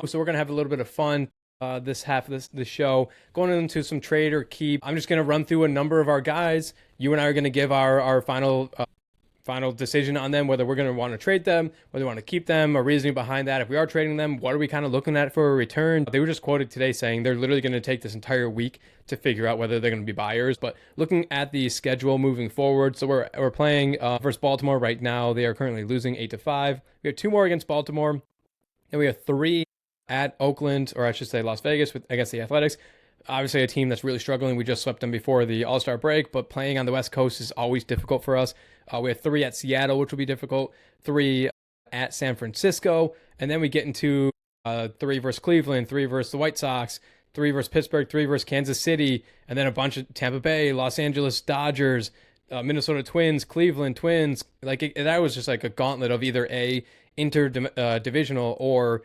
So we're going to have a little bit of fun this half of the show. Going into some trade or keep. I'm just going to run through a number of our guys. You and I are going to give our final decision on them, whether we're going to want to trade them, whether we want to keep them, or reasoning behind that. If we are trading them, what are we kind of looking at for a return? They were just quoted today saying they're literally going to take this entire week to figure out whether they're going to be buyers. But looking at the schedule moving forward, so we're playing versus Baltimore right now. They are currently losing 8-5. We have 2 more against Baltimore, and we have 3 at Oakland, or I should say Las Vegas, against the Athletics. Obviously, a team that's really struggling. We just swept them before the All-Star break, but playing on the West Coast is always difficult for us. We have 3 at Seattle, which will be difficult, 3 at San Francisco, and then we get into 3 versus Cleveland, 3 versus the White Sox, 3 versus Pittsburgh, 3 versus Kansas City, and then a bunch of Tampa Bay, Los Angeles Dodgers, Minnesota Twins, Cleveland Twins. That was just like a gauntlet of either a interdivisional or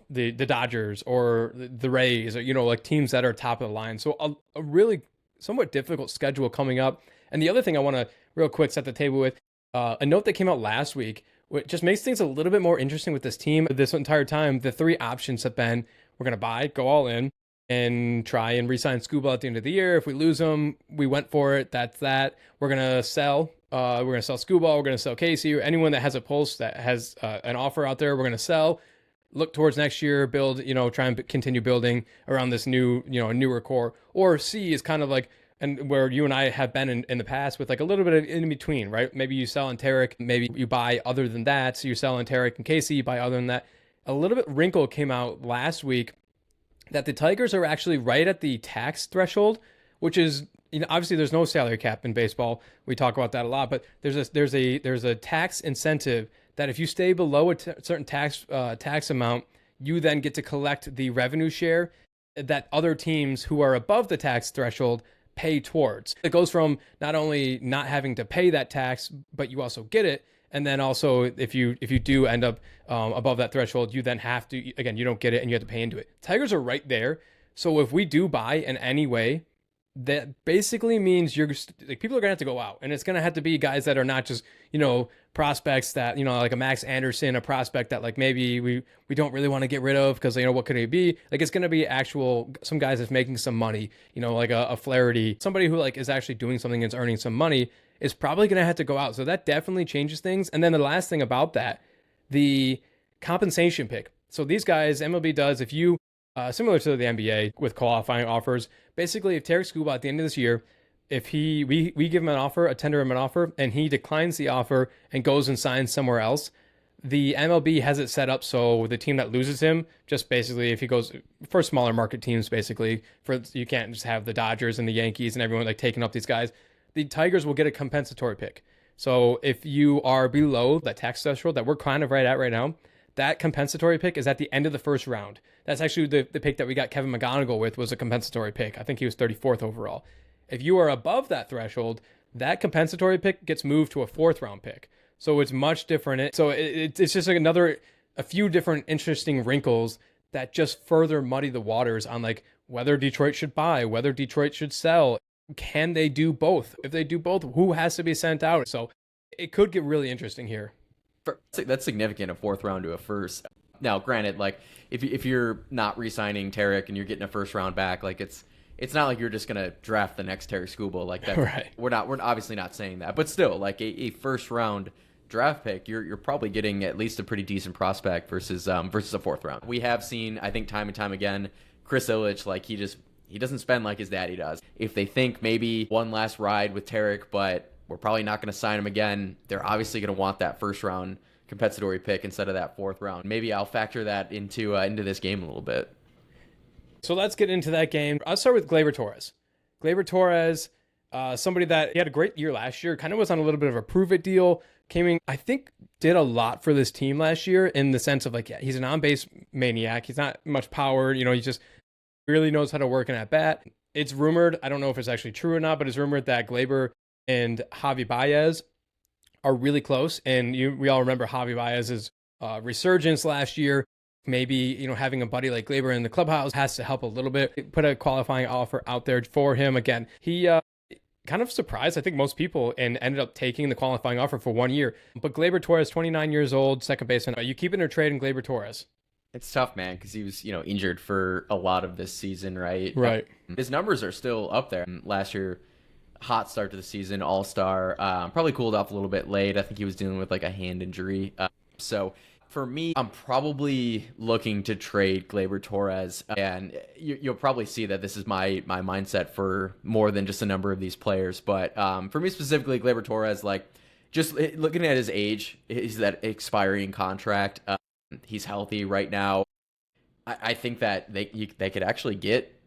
the Dodgers or the Rays, or like teams that are top of the line. So a really somewhat difficult schedule coming up. And the other thing I want to real quick set the table with a note that came out last week, which just makes things a little bit more interesting with this team. This entire time, the 3 options have been: we're going to buy, go all in, and try and re-sign Skubal at the end of the year. If we lose him, we went for it. That's that. We're going to sell. We're going to sell Skubal. We're going to sell Casey, or anyone that has a pulse, that has an offer out there. We're going to sell. Look towards next year, build, try and continue building around this new, newer core. Or C is kind of like, and where you and I have been in the past, with like a little bit of in between, right? Maybe you sell on Tarik, maybe you buy other than that. So you sell on Tarik and Casey, you buy other than that. A little bit wrinkle came out last week that the Tigers are actually right at the tax threshold, which is, obviously there's no salary cap in baseball. We talk about that a lot, but there's a tax incentive that if you stay below a certain tax amount, you then get to collect the revenue share that other teams who are above the tax threshold pay towards. It goes from not only not having to pay that tax, but you also get it. And then also, if you do end up above that threshold, you then have to, again, you don't get it and you have to pay into it. Tigers are right there. So if we do buy in any way, that basically means people are gonna have to go out, and it's gonna have to be guys that are not just prospects that like a Max Anderson, a prospect that like maybe we don't really want to get rid of because what could he be? Like, it's gonna be some guys that's making some money, like a Flaherty, somebody who like is actually doing something and is earning some money, is probably gonna have to go out. So that definitely changes things. And then the last thing about that, the compensation pick. So these guys, MLB does, if you similar to the NBA with qualifying offers. Basically, if Tarik Skubal at the end of this year, if we give him an offer, tender him an offer, and he declines the offer and goes and signs somewhere else, the MLB has it set up so the team that loses him, just basically, if he goes for smaller market teams, basically, you can't just have the Dodgers and the Yankees and everyone like taking up these guys. The Tigers will get a compensatory pick. So if you are below that tax threshold that we're kind of right at right now, that compensatory pick is at the end of the first round. That's actually the pick that we got Kevin McGonigal with, was a compensatory pick. I think he was 34th overall. If you are above that threshold, that compensatory pick gets moved to a 4th round pick. So it's much different. So it's just like a few different interesting wrinkles that just further muddy the waters on like whether Detroit should buy, whether Detroit should sell. Can they do both? If they do both, who has to be sent out? So it could get really interesting here. That's significant, a 4th round to a first. Now, granted, like if you're not re-signing Tarik and you're getting a 1st round back, like it's not like you're just gonna draft the next Tarik Skubal like that. Right. We're obviously not saying that, but still, like a 1st round draft pick, you're probably getting at least a pretty decent prospect versus a 4th round. We have seen, I think, time and time again, Chris Ilitch, like he doesn't spend like his daddy does. If they think maybe one last ride with Tarik, but we're probably not going to sign him again, they're obviously going to want that 1st round compensatory pick instead of that 4th round. Maybe I'll factor that into this game a little bit. So let's get into that game. I'll start with Gleyber Torres. Gleyber Torres, somebody that he had a great year last year, kind of was on a little bit of a prove-it deal. Came in, I think, did a lot for this team last year in the sense of like, yeah, he's an on-base maniac. He's not much power. He just really knows how to work an at-bat. It's rumored, I don't know if it's actually true or not, but it's rumored that Gleyber and Javi Baez are really close. And we all remember Javi Baez's resurgence last year. Maybe, having a buddy like Gleyber in the clubhouse has to help a little bit. Put a qualifying offer out there for him. Again, he kind of surprised, I think, most people, and ended up taking the qualifying offer for 1 year. But Gleyber Torres, 29 years old, second baseman. Are you keeping or trading Gleyber Torres? It's tough, man, because he was, injured for a lot of this season, right? Right. His numbers are still up there. Last year, hot start to the season, all star. Probably cooled off a little bit late. I think he was dealing with like a hand injury. So for me, I'm probably looking to trade Glaber Torres, and you'll probably see that this is my mindset for more than just a number of these players. But for me specifically, Glaber Torres, like just looking at his age, he's that expiring contract. He's healthy right now. I think that they could actually get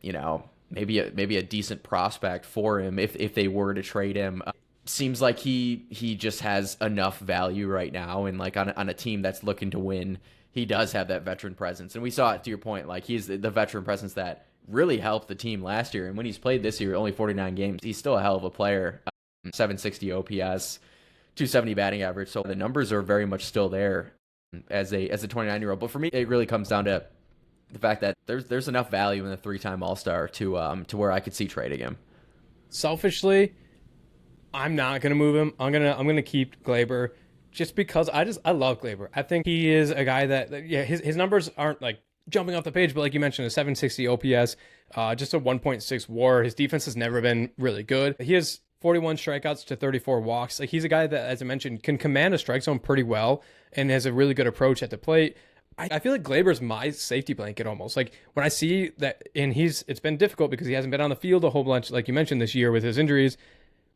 maybe a decent prospect for him if they were to trade him. Seems like he just has enough value right now, and like on a team that's looking to win, he does have that veteran presence, and we saw it to your point. Like he's the veteran presence that really helped the team last year, and when he's played this year, only 49 games, he's still a hell of a player. 760 OPS, 270 batting average, so the numbers are very much still there as a 29-year-old. But for me, it really comes down to the fact that there's enough value in the 3-time All-Star to where I could see trading him. Selfishly, I'm not gonna move him. I'm gonna keep Glaber just because I love Glaber. I think he is a guy that yeah, his numbers aren't like jumping off the page, but like you mentioned, a 760 OPS, just a 1.6 WAR. His defense has never been really good. He has 41 strikeouts to 34 walks. Like he's a guy that, as I mentioned, can command a strike zone pretty well and has a really good approach at the plate. I feel like Glaber's my safety blanket almost. Like when I see that, and it's been difficult because he hasn't been on the field a whole bunch, like you mentioned this year with his injuries.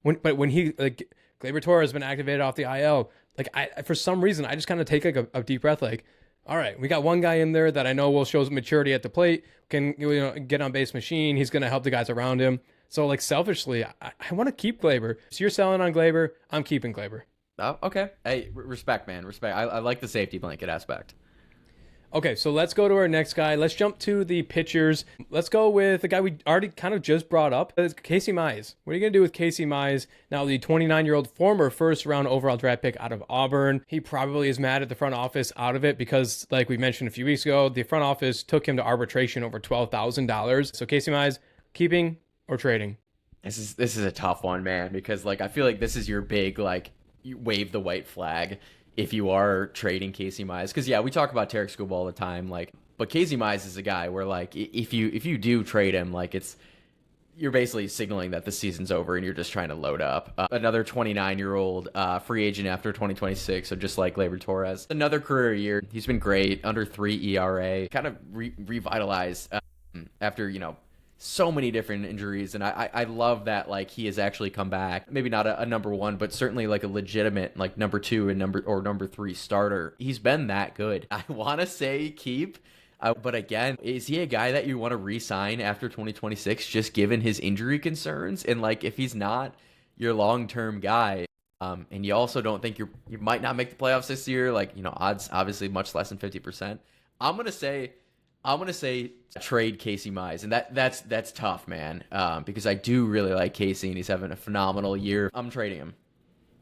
But when he like Glaber Torres has been activated off the IL, like I for some reason I just kind of take like a deep breath, like, all right, we got one guy in there that I know will show maturity at the plate, can get on base machine. He's gonna help the guys around him. So like selfishly, I want to keep Glaber. So you're selling on Glaber, I'm keeping Glaber. Oh, okay. Hey, respect, man, respect. I like the safety blanket aspect. Okay, so let's go to our next guy. Let's jump to the pitchers. Let's go with the guy we already kind of just brought up. It's Casey Mize. What are you going to do with Casey Mize? Now, the 29-year-old former first-round overall draft pick out of Auburn. He probably is mad at the front office out of it because, like we mentioned a few weeks ago, the front office took him to arbitration over $12,000. So Casey Mize, keeping or trading? This is a tough one, man, because like I feel like this is your big like you wave the white flag if you are trading Casey Mize, because yeah, we talk about Tarik Skubal all the time, like, but Casey Mize is a guy where like if you do trade him, like you're basically signaling that the season's over and you're just trying to load up. Another 29-year-old free agent after 2026, so just like Glaber Torres, another career year. He's been great, under 3 ERA, kind of revitalized after so many different injuries, and I love that like he has actually come back. Maybe not a number one, but certainly like a legitimate like number two and number three starter. He's been that good. I want to say keep, but again, is he a guy that you want to re-sign after 2026 just given his injury concerns? And like if he's not your long-term guy, and you also don't think you might not make the playoffs this year, like odds obviously much less than 50%. I'm gonna say trade Casey Mize, and that's tough, man. Because I do really like Casey, and he's having a phenomenal year. I'm trading him.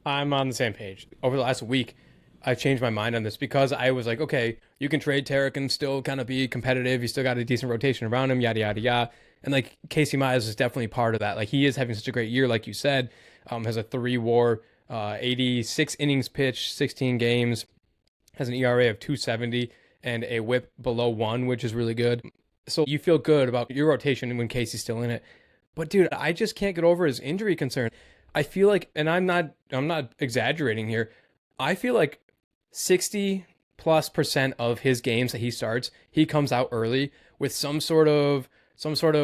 I'm on the same page. Over the last week, I changed my mind on this because I was like, okay, you can trade Tarik and still kind of be competitive. You still got a decent rotation around him, yada yada yada. And like Casey Mize is definitely part of that. Like he is having such a great year, like you said. Has a 3 WAR, 86 innings pitched, 16 games, has an ERA of 270. And a whip below 1, which is really good. So you feel good about your rotation when Casey's still in it. But dude, I just can't get over his injury concern. I feel like, and I'm not exaggerating here, I feel like 60+% of his games that he starts, he comes out early with some sort of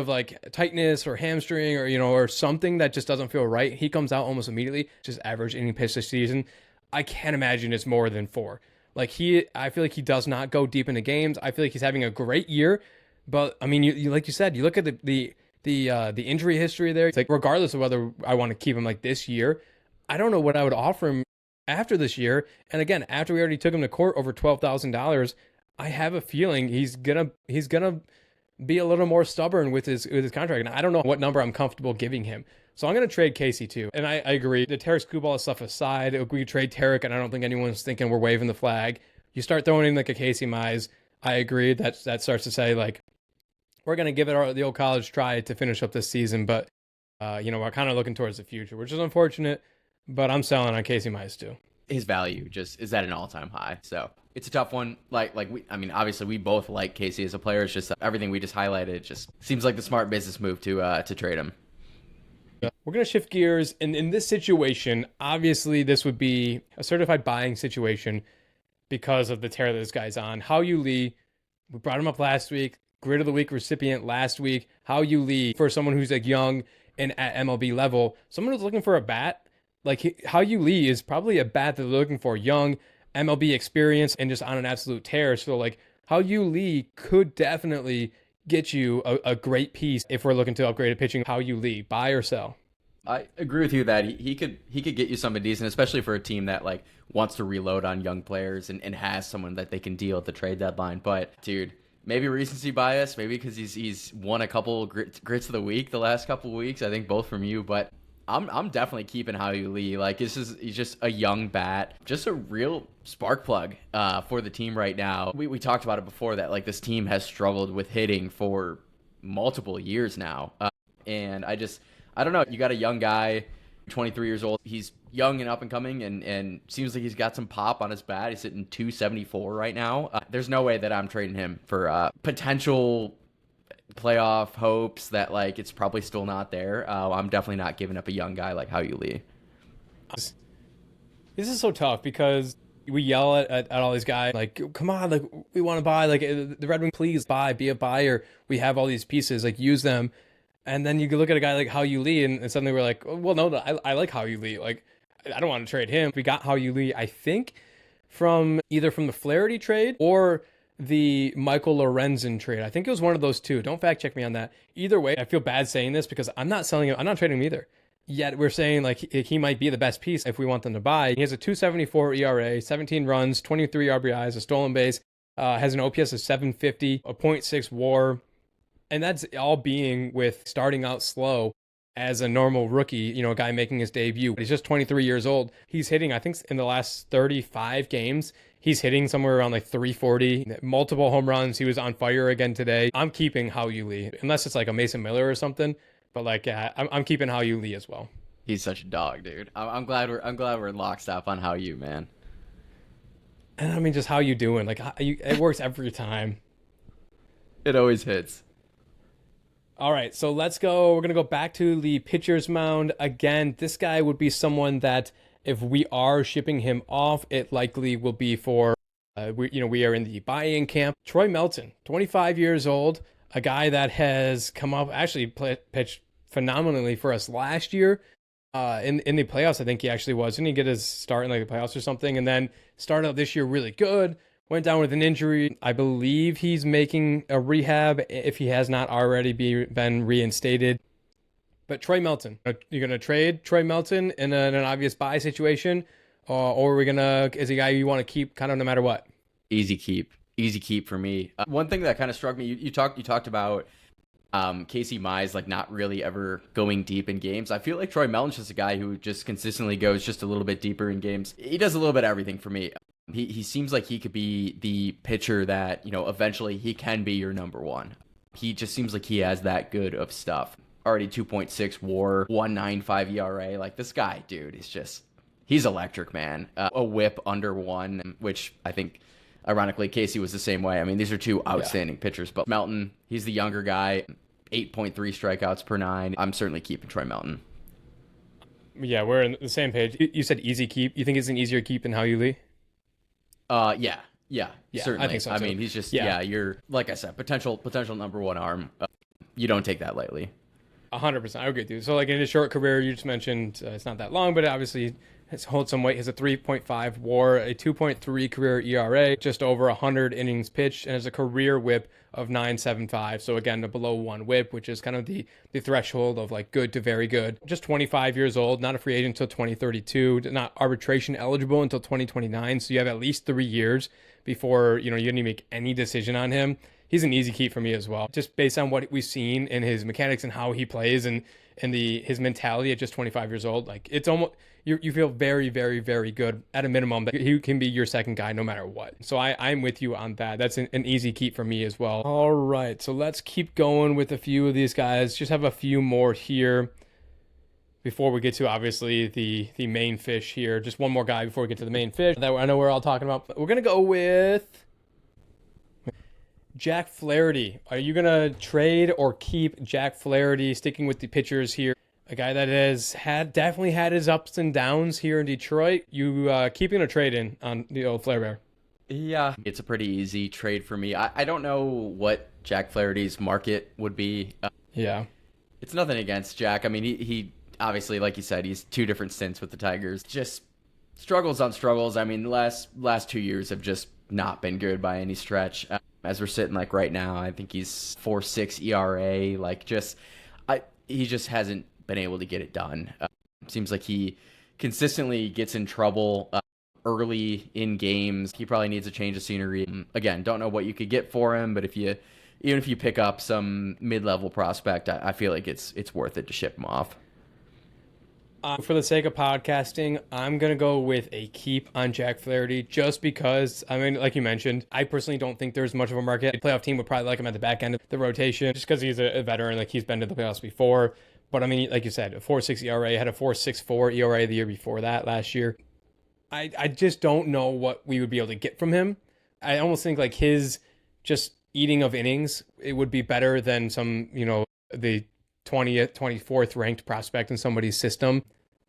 like tightness or hamstring or something that just doesn't feel right. He comes out almost immediately, just average inning pitch this season. I can't imagine it's more than 4. Like I feel like he does not go deep into games. I feel like he's having a great year, but I mean, you like you said, you look at the injury history there. It's like regardless of whether I want to keep him like this year, I don't know what I would offer him after this year. And again, after we already took him to court over $12,000, I have a feeling he's gonna be a little more stubborn with his contract. And I don't know what number I'm comfortable giving him. So I'm going to trade Casey too. And I agree. The Tarik Skubal stuff aside, we could trade Tarik, and I don't think anyone's thinking we're waving the flag. You start throwing in like a Casey Mize, I agree. That starts to say like, we're going to give it the old college try to finish up this season. But, we're kind of looking towards the future, which is unfortunate. But I'm selling on Casey Mize too. his value just is at an all-time high. So it's a tough one. I mean, obviously we both like Casey as a player. It's just everything we just highlighted just seems like the smart business move to trade him. We're going to shift gears. And in this situation, obviously, this would be a certified buying situation because of the tear that this guy's on. Hao Yu Lee, we brought him up last week. Grid of the Week recipient last week. Hao Yu Lee, for someone who's like young and at MLB level, someone who's looking for a bat, like Hao Yu Lee is probably a bat that they're looking for. Young, MLB experience, and just on an absolute tear. So like Hao Yu Lee could definitely get you a great piece if we're looking to upgrade a pitching. Hao Yu Lee, buy or sell? I agree with you that he could get you something decent, especially for a team that like wants to reload on young players and has someone that they can deal at the trade deadline. But dude, maybe recency bias, maybe because he's won a couple grits of the week the last couple of weeks. I think both from you, but I'm definitely keeping Hao Yu Lee. Like he's just a young bat, just a real spark plug for the team right now. We talked about it before that like this team has struggled with hitting for multiple years now, and I don't know. You got a young guy, 23 years old. He's young and up and coming, and seems like he's got some pop on his bat. He's hitting 274 right now. There's no way that I'm trading him for potential playoff hopes that like it's probably still not there. I'm definitely not giving up a young guy like Hao Yu Lee. This is so tough because we yell at all these guys like, come on, like we want to buy, like the Red Wing, please buy, be a buyer. We have all these pieces, like use them. And then you can look at a guy like Hao Yu Lee and suddenly we're like, oh, well, no, I like Hao Yu Lee. Like I don't want to trade him. We got Hao Yu Lee, I think, from either from the Flaherty trade or the Michael Lorenzen trade. I think it was one of those two. Don't fact check me on that. Either way, I feel bad saying this because I'm not selling him. I'm not trading him either. Yet we're saying like he might be the best piece if we want them to buy. He has a 2.74 ERA, 17 runs, 23 RBIs, a stolen base, has an OPS of 750, a .6 WAR, and that's all being with starting out slow as a normal rookie, a guy making his debut. He's just 23 years old. He's hitting, I think in the last 35 games, he's hitting somewhere around like 340, multiple home runs. He was on fire again today. I'm keeping Hao Yu Lee, unless it's like a Mason Miller or something. But like, yeah, I'm keeping Hao Yu Lee as well. He's such a dog, dude. I'm glad we're in lockstep on Hao Yu, man. And I mean, just how you doing? Like, it works every time. It always hits. All right, so let's go. We're going to go back to the pitcher's mound. Again, this guy would be someone that if we are shipping him off, it likely will be for, we are in the buy-in camp. Troy Melton, 25 years old, a guy that has come up, actually pitched phenomenally for us last year. In the playoffs, I think he actually was. Didn't he get his start in like the playoffs or something? And then started out this year really good. Went down with an injury. I believe he's making a rehab if he has not already been reinstated. But Troy Melton, you're going to trade Troy Melton in an obvious buy situation? Or are we going to, is he a guy you want to keep kind of no matter what? Easy keep for me. One thing that kind of struck me, you talked about Casey Mize like not really ever going deep in games. I feel like Troy Melton's just a guy who just consistently goes just a little bit deeper in games. He does a little bit of everything for me. He seems like he could be the pitcher that, eventually he can be your number one. He just seems like he has that good of stuff. Already 2.6 WAR, 1.95 ERA. Like this guy, dude, he's electric, man. A whip under one, which I think, ironically, Casey was the same way. I mean, these are two outstanding pitchers, but Melton, he's the younger guy, 8.3 strikeouts per nine. I'm certainly keeping Troy Melton. Yeah, we're on the same page. You said easy keep. You think it's an easier keep than Hao Yu Lee? Yeah, certainly. I think so too. I mean, he's just you're like I said, potential number one arm. You don't take that lightly. 100%. I agree with you. So like in his short career, you just mentioned it's not that long, but it obviously has holds some weight. Has a 3.5 WAR, a 2.3 career ERA, just over 100 innings pitched, and has a career WHIP of 9.75. So again, a below one WHIP, which is kind of the threshold of like good to very good. Just 25 years old, not a free agent until 2032, not arbitration eligible until 2029. So you have at least 3 years before you didn't make any decision on him. He's an easy keep for me as well, just based on what we've seen in his mechanics and how he plays and his mentality at just 25 years old. Like it's almost you feel very, very, very good at a minimum that he can be your second guy no matter what. So I'm with you on that. That's an easy keep for me as well. All right, so let's keep going with a few of these guys. Just have a few more here. before we get to obviously the main fish here. Just one more guy before we get to the main fish that I know we're all talking about. We're gonna go with Jack Flaherty. Are you gonna trade or keep Jack Flaherty? Sticking with the pitchers here, a guy that has definitely had his ups and downs here in Detroit. You keeping a trade in on the old Flair Bear? Yeah, it's a pretty easy trade for me. I don't know what Jack Flaherty's market would be. Yeah. It's nothing against Jack. I mean, he obviously, like you said, he's two different stints with the Tigers. Just struggles on struggles. I mean, the last 2 years have just not been good by any stretch. As we're sitting like right now, I think he's 4.6 ERA. He just hasn't been able to get it done. Seems like he consistently gets in trouble early in games. He probably needs a change of scenery. Again, don't know what you could get for him, but even if you pick up some mid-level prospect, I feel like it's worth it to ship him off. For the sake of podcasting, I'm going to go with a keep on Jack Flaherty just because, I mean, like you mentioned, I personally don't think there's much of a market. A playoff team would probably like him at the back end of the rotation just because he's a veteran, like he's been to the playoffs before. But I mean, like you said, a 4.6 ERA, had a 4.64 ERA the year before that last year. I just don't know what we would be able to get from him. I almost think like his just eating of innings, it would be better than some, the 20th, 24th ranked prospect in somebody's system.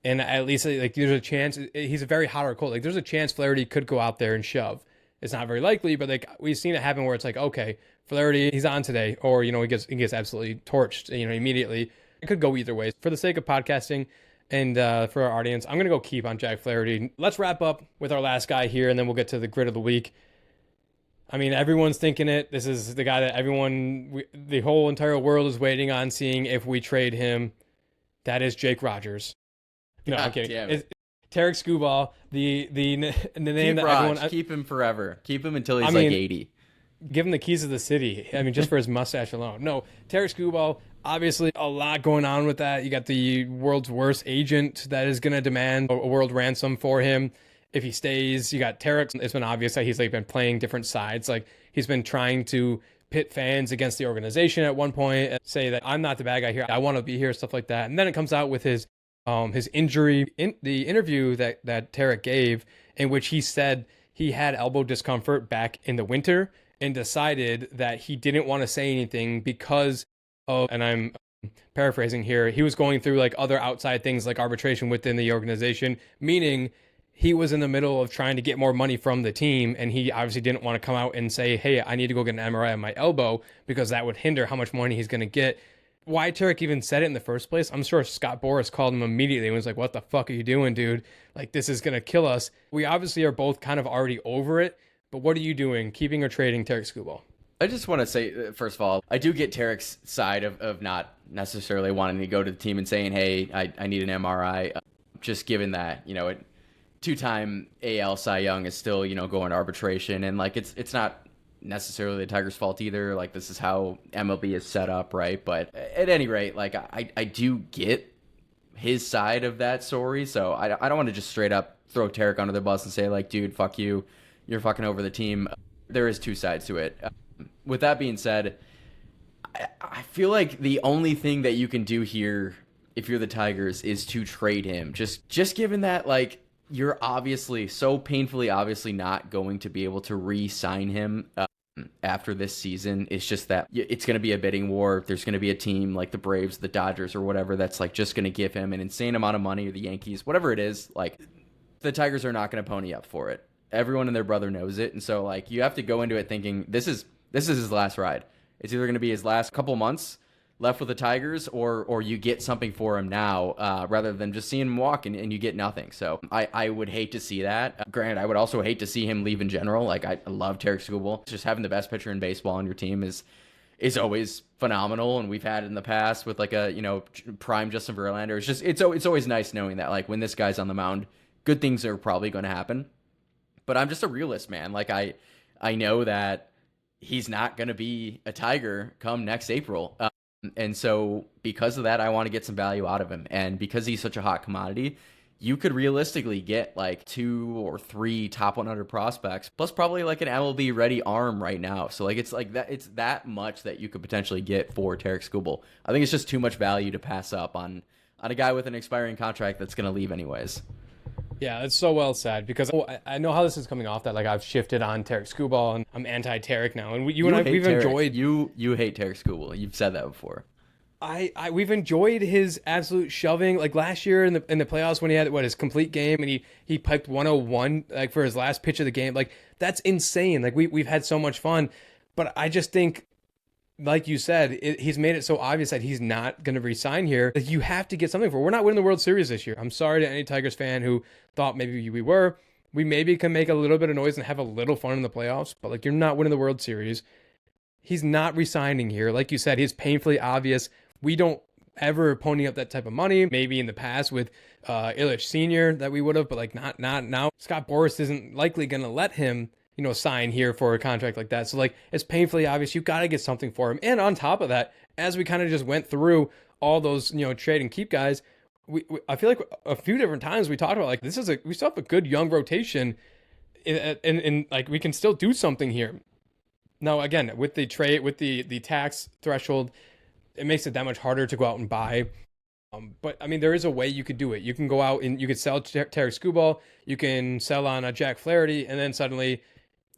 And at least like there's a chance he's a very hot or cold. Like there's a chance Flaherty could go out there and shove. It's not very likely, but like we've seen it happen where it's like, okay, Flaherty, he's on today, or he gets absolutely torched, immediately. It could go either way. For the sake of podcasting and for our audience, I'm gonna go keep on Jack Flaherty. Let's wrap up with our last guy here, and then we'll get to the grid of the week. I mean, everyone's thinking it. This is the guy that the whole entire world is waiting on seeing if we trade him. That is Jake Rogers. No, I'm kidding. It's Tarik Skubal, the name keep that Raj, everyone keep him forever. Keep him until he's like 80. Give him the keys of the city. I mean, just for his mustache alone. No, Tarik Skubal, obviously a lot going on with that. You got the world's worst agent that is going to demand a world ransom for him if he stays. You got Tarik. It's been obvious that he's like been playing different sides. Like he's been trying to pit fans against the organization at one point and say that I'm not the bad guy here. I want to be here, stuff like that. And then it comes out with his injury in the interview that Tarik gave, in which he said he had elbow discomfort back in the winter and decided that he didn't want to say anything because of, and I'm paraphrasing here, he was going through like other outside things like arbitration within the organization, meaning he was in the middle of trying to get more money from the team, and he obviously didn't want to come out and say, hey, I need to go get an MRI on my elbow, because that would hinder how much money he's going to get. Why Tarik even said it in the first place, I'm sure Scott Boras called him immediately and was like, what the fuck are you doing, dude? Like, this is going to kill us. We obviously are both kind of already over it, but what are you doing, keeping or trading Tarik Skubal? I just want to say, first of all, I do get Tarik's side of not necessarily wanting to go to the team and saying, hey, I need an MRI. Just given that, two-time AL Cy Young is still, going to arbitration. And, like, it's not necessarily the Tigers' fault either. Like, this is how MLB is set up, right? But at any rate, like, I do get his side of that story. So I don't want to just straight up throw Tarik under the bus and say, like, dude, fuck you. You're fucking over the team. There is two sides to it. With that being said, I feel like the only thing that you can do here, if you're the Tigers, is to trade him. Just given that, like, you're obviously so painfully obviously not going to be able to re-sign him after this season. It's just that it's going to be a bidding war. There's going to be a team like the Braves, the Dodgers, or whatever that's like just going to give him an insane amount of money, or the Yankees, whatever it is. Like, the Tigers are not going to pony up for it. Everyone and their brother knows it, and so like you have to go into it thinking this is his last ride. It's either going to be his last couple months left with the Tigers, or you get something for him now, rather than just seeing him walk and you get nothing. So I would hate to see that. Granted, I would also hate to see him leave in general. Like, I love Tarik Skubal. Just having the best pitcher in baseball on your team is always phenomenal, and we've had it in the past with like a prime Justin Verlander. It's always nice knowing that like when this guy's on the mound, good things are probably going to happen. But I'm just a realist, man. Like I know that he's not going to be a Tiger come next April. And so because of that, I want to get some value out of him. And because he's such a hot commodity, you could realistically get like 2 or 3 top 100 prospects, plus probably like an MLB ready arm right now. So like it's that much that you could potentially get for Tarik Skubal. I think it's just too much value to pass up on on a guy with an expiring contract that's going to leave anyways. Yeah, it's so well said because I know how this is coming off that like I've shifted on Tarik Skubal and I'm anti-Tarik now, and you and I we've enjoyed you hate Tarik Skubal. You've said that before. We've enjoyed his absolute shoving. Like last year in the playoffs when he had his complete game and he piped 101 like for his last pitch of the game. Like that's insane. Like we've had so much fun, but I just think, like you said, he's made it so obvious that he's not going to resign here. Like, you have to get something for it. We're not winning the World Series this year. I'm sorry to any Tigers fan who thought maybe we were. We maybe can make a little bit of noise and have a little fun in the playoffs, but like you're not winning the World Series. He's not resigning here. Like you said, he's painfully obvious. We don't ever pony up that type of money. Maybe in the past with Illich Sr. that we would have, but like not now. Scott Boras isn't likely going to let him sign here for a contract like that. So like it's painfully obvious you got to get something for him. And on top of that, as we kind of just went through all those, trade and keep guys, I feel like a few different times we talked about like we still have a good young rotation and like we can still do something here. Now again, with the trade, with the tax threshold, it makes it that much harder to go out and buy. But I mean, there is a way you could do it. You can go out and you could sell Tarik Skubal, you can sell on a Jack Flaherty, and then suddenly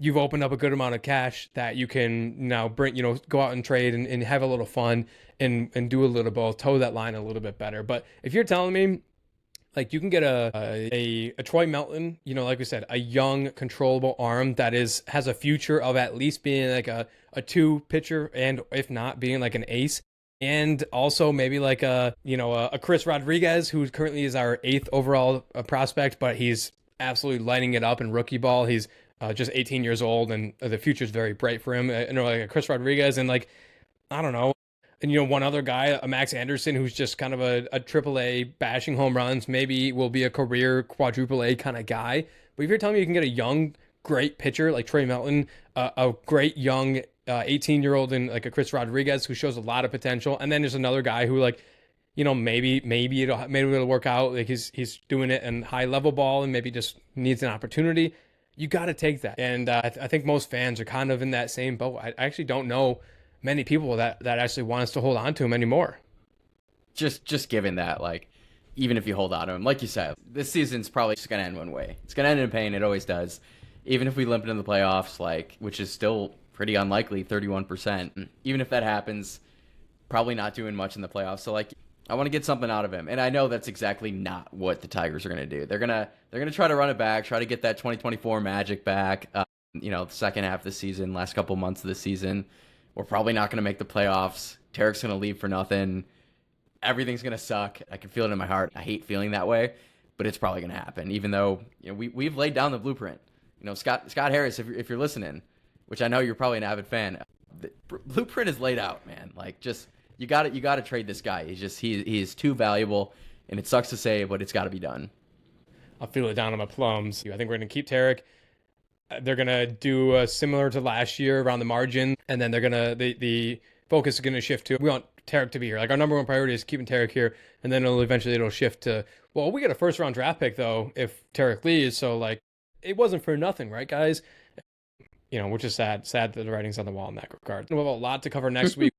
you've opened up a good amount of cash that you can now bring, go out and trade and have a little fun and do a little both, toe that line a little bit better. But if you're telling me, like you can get a Troy Melton, like we said, a young controllable arm that has a future of at least being like a two pitcher and if not being like an ace. And also maybe like a Chris Rodriguez, who currently is our 8th overall prospect, but he's absolutely lighting it up in rookie ball. He's just 18 years old, and the future is very bright for him. Like a Chris Rodriguez, and like I don't know, and one other guy, a Max Anderson, who's just kind of a AAA bashing home runs. Maybe will be a career quadruple A kind of guy. But if you're telling me you can get a young, great pitcher like Troy Melton, a great young 18-year-old and like a Chris Rodriguez who shows a lot of potential, and then there's another guy who like maybe it'll work out. Like he's doing it in high level ball and maybe just needs an opportunity. You got to take that. And I think most fans are kind of in that same boat. I actually don't know many people that actually want us to hold on to him anymore. Just given that, like, even if you hold on to him, like you said, this season's probably just going to end one way. It's going to end in pain. It always does. Even if we limp into the playoffs, like, which is still pretty unlikely, 31%. Even if that happens, probably not doing much in the playoffs. So, like, I want to get something out of him, and I know that's exactly not what the Tigers are going to do. They're gonna try to run it back, try to get that 2024 magic back. The second half of the season, last couple months of the season, we're probably not going to make the playoffs. Tarik's going to leave for nothing. Everything's going to suck. I can feel it in my heart. I hate feeling that way, but it's probably going to happen. Even though we've laid down the blueprint. Scott Harris, if you're listening, which I know you're probably an avid fan, the blueprint is laid out, man. Like just. You got to trade this guy. He is too valuable, and it sucks to say, but it's got to be done. I'll feel it down on my plums. I think we're going to keep Tarik. They're going to do similar to last year around the margin, and then they're going to the focus is going to shift to we want Tarik to be here. Like our number one priority is keeping Tarik here, and then it'll shift to we get a first round draft pick though if Tarik leaves. So like it wasn't for nothing, right, guys? Which is sad. Sad that the writing's on the wall in that regard. We have a lot to cover next week.